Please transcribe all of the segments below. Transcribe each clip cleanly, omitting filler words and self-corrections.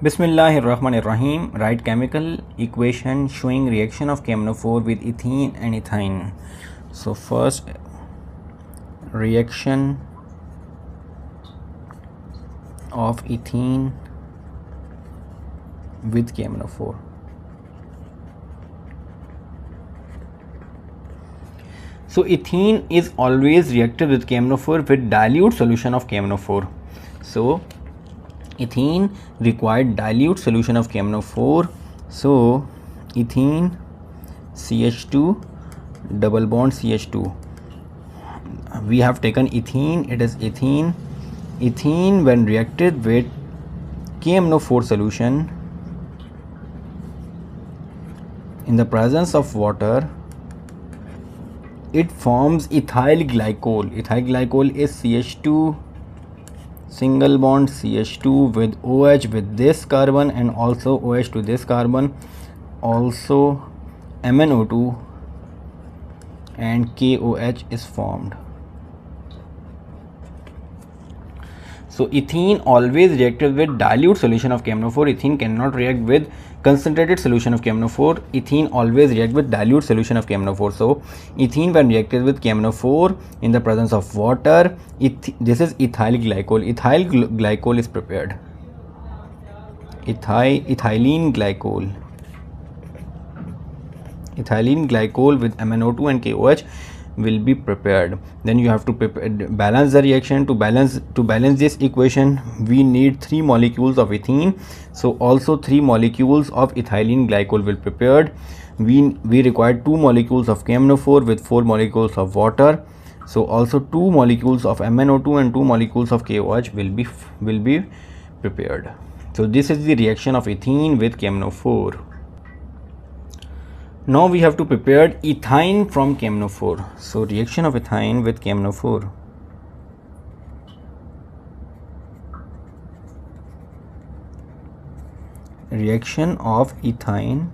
Bismillahirrahmanirrahim. Write chemical equation showing reaction of KMnO4 with ethene and ethine. So first reaction of ethene with KMnO4. So ethene is always reacted with KMnO4 with dilute solution of KMnO4. So ethene required dilute solution of KMnO4. So ethene CH2 double bond CH2. We have taken ethene. It is ethene. Ethene when reacted with KMnO4 solution in the presence of water, it forms ethyl glycol. Ethyl glycol is CH2 single bond CH2 with OH with this carbon and also OH to this carbon, also MnO2 and KOH is formed. So ethene always reacted with dilute solution of KMnO4. Ethene cannot react with concentrated solution of KMnO4. Ethene always react with dilute solution of KMnO4. So ethene when reacted with KMnO4 in the presence of water, this is ethyl glycol. Ethyl glycol is prepared. Ethylene glycol. Ethylene glycol with MnO2 and KOH will be prepared. Then you have to balance the reaction. To balance this equation, we need 3 molecules of ethene. So also 3 molecules of ethylene glycol will be prepared. We require 2 molecules of KMnO4 with 4 molecules of water. So also 2 molecules of MnO2 and 2 molecules of KOH will be prepared. So this is the reaction of ethene with KMnO4. Now we have to prepare ethine from KMnO4. So reaction of ethine with KMnO4. Reaction of ethine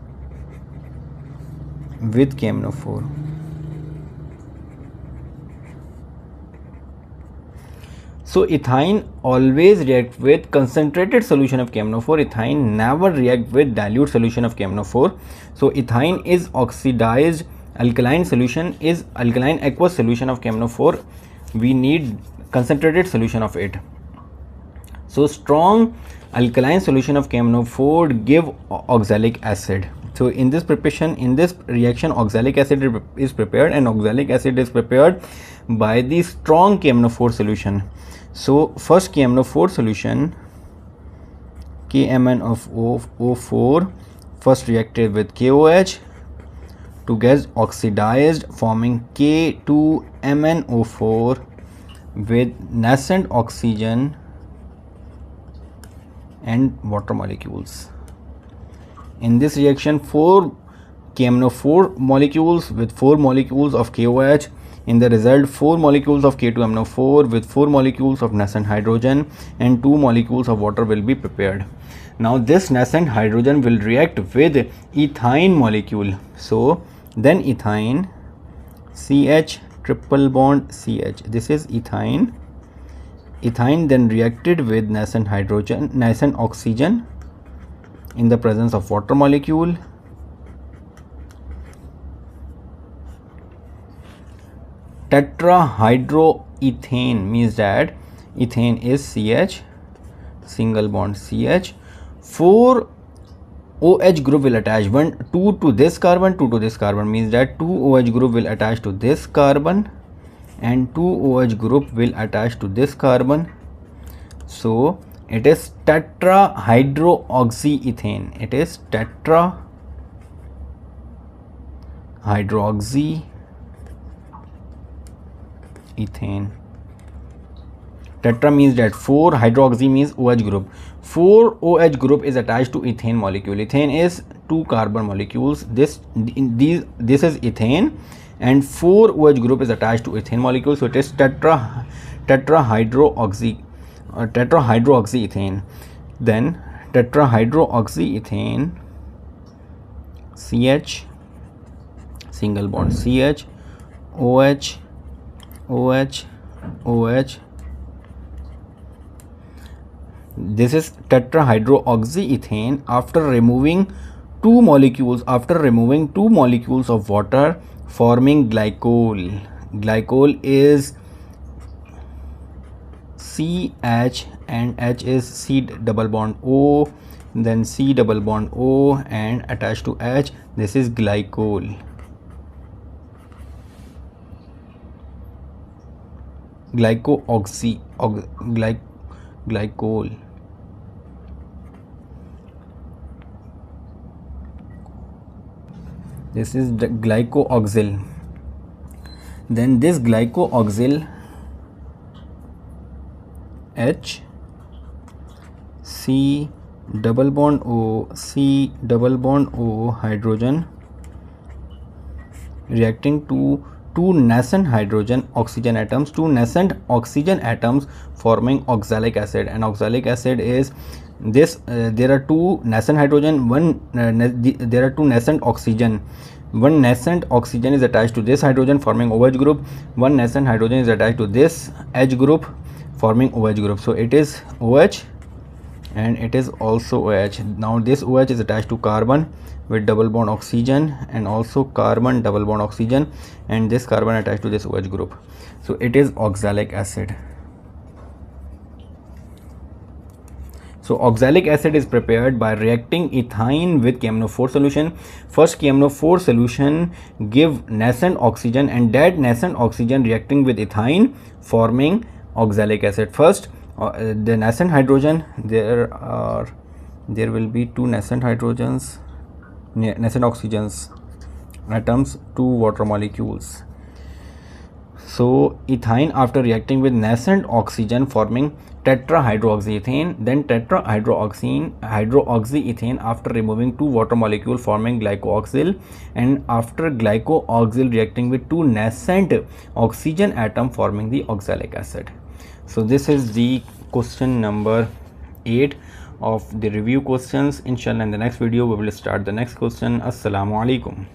with KMnO4. So ethine always react with concentrated solution of KMnO4. Ethine never react with dilute solution of KMnO4. So ethine is oxidized alkaline solution, is alkaline aqueous solution of KMnO4. We need concentrated solution of it. So strong alkaline solution of KMnO4 give oxalic acid. So in this preparation, in this reaction, oxalic acid is prepared, and oxalic acid is prepared by the strong KMnO4 solution. So first KMnO4 solution, KMnO4 first reacted with KOH to get oxidized, forming K2MnO4 with nascent oxygen and water molecules. In this reaction, 4 KMnO4 molecules with 4 molecules of KOH. In the result, 4 molecules of K2MnO4 with 4 molecules of nascent hydrogen and 2 molecules of water will be prepared. Now this nascent hydrogen will react with ethine molecule. So then ethine CH triple bond CH. This is ethine. Ethine then reacted with nascent hydrogen, nascent oxygen in the presence of water molecule. Tetrahydroethane means that ethane is CH single bond CH. 4 OH group will attach, 2 to this carbon, 2 to this carbon, means that 2 OH group will attach to this carbon and 2 OH group will attach to this carbon. So it is tetrahydroxyethane. It is tetrahydroxyethane. Tetra means that 4, hydroxy means OH group. 4 OH group is attached to ethane molecule. Ethane is 2 carbon molecules. This is ethane, and 4 OH group is attached to ethane molecule. So it is tetrahydroxyethane. Then tetrahydroxyethane CH single bond CH OH OH OH This is tetrahydroxyethane after removing two molecules of water forming glycol. Glycol is CH and H is C double bond O, then C double bond O and attached to H. This is glycol. Glycol. This is the glycooxyl. Then this glycooxyl H C double bond O C double bond O hydrogen reacting to two nascent oxygen atoms forming oxalic acid. And oxalic acid is this there are two nascent hydrogen, there are two nascent oxygen. One nascent oxygen is attached to this hydrogen forming OH group, one nascent hydrogen is attached to this H group forming OH group. So it is OH and it is also OH. Now this OH is attached to carbon with double bond oxygen and also carbon double bond oxygen, and this carbon attached to this OH group. So it is oxalic acid. So oxalic acid is prepared by reacting ethyne with KMnO4 solution. First KMnO4 solution give nascent oxygen and that nascent oxygen reacting with ethyne forming oxalic acid. First the nascent hydrogen, there will be two nascent hydrogens, nascent oxygens atoms, two water molecules. So ethyne after reacting with nascent oxygen forming tetrahydroxyethane, then tetrahydroxyethane after removing two water molecule forming glycooxyl, and after glycooxyl reacting with two nascent oxygen atom forming the oxalic acid. So this is the question number 8 of the review questions. Inshallah in the next video we will start the next question. Assalamu alaikum.